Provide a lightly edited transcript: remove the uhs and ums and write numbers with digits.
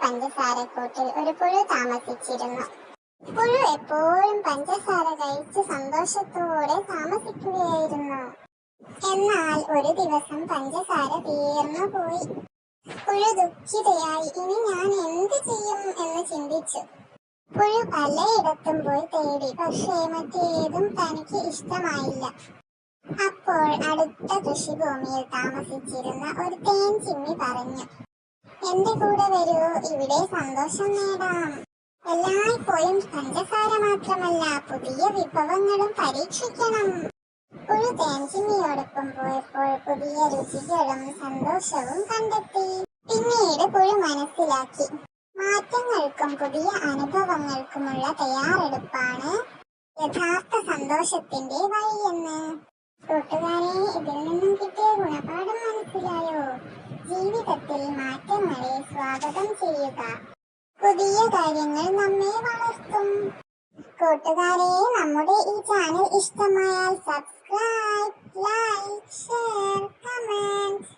പഞ്ചസാരക്കൂട്ടിൽ ഒരു പുഴു താമസിച്ചിരുന്നു. പുഴു എപ്പോഴും പഞ്ചസാര കഴിച്ച് സന്തോഷത്തോടെ താമസിക്കുകയായിരുന്നു. എന്നാൽ ഒരു ദിവസം പഞ്ചസാര തീർന്നു പോയി. പുഴു ദുഃഖിതയായി. ഇനി ഞാൻ എന്ത് ചെയ്യും എന്ന് ചിന്തിച്ചു. പുഴു പലയിടത്തും പോയി തേടി. പക്ഷേ മറ്റേതും തനിക്ക് ഇഷ്ടമായില്ല. അപ്പോൾ അടുത്ത കൃഷിഭൂമിയിൽ താമസിച്ചിരുന്ന ഒരു തേൻചിമ്മി പറഞ്ഞു, എന്റെ കൂടെ വരൂ, ഇവിടെ സന്തോഷം നേടാം. എല്ലായ്പ്പോഴും പഞ്ചസാര മാത്രമല്ല, പുതിയ വിഭവങ്ങളും പരീക്ഷിക്കണം. പുഴു തേൻചിമ്മിയോടൊപ്പം പോയപ്പോൾ പുതിയ രുചികളും സന്തോഷവും കണ്ടെത്തി. പിന്നീട് പുഴു മനസ്സിലാക്കി, മാറ്റങ്ങൾക്കും പുതിയ അനുഭവങ്ങൾക്കുമുള്ള തയ്യാറെടുപ്പാണ് യഥാർത്ഥ സന്തോഷത്തിന്റെ വഴിയെന്ന്. കൂട്ടുകാരെ, ഇതിൽ നിന്നും കിട്ടിയ ഗുണപാഠം മനസ്സിലായോ? ജീവിതത്തിൽ മാറ്റങ്ങളെ സ്വാഗതം ചെയ്യുക. പുതിയ കാര്യങ്ങൾ നമ്മെ വളർത്തും. കൂട്ടുകാരെ, നമ്മുടെ ഈ ചാനൽ ഇഷ്ടമായാൽ സബ്സ്ക്രൈബ്, ലൈക്ക്, ഷെയർ, കമന്റ്.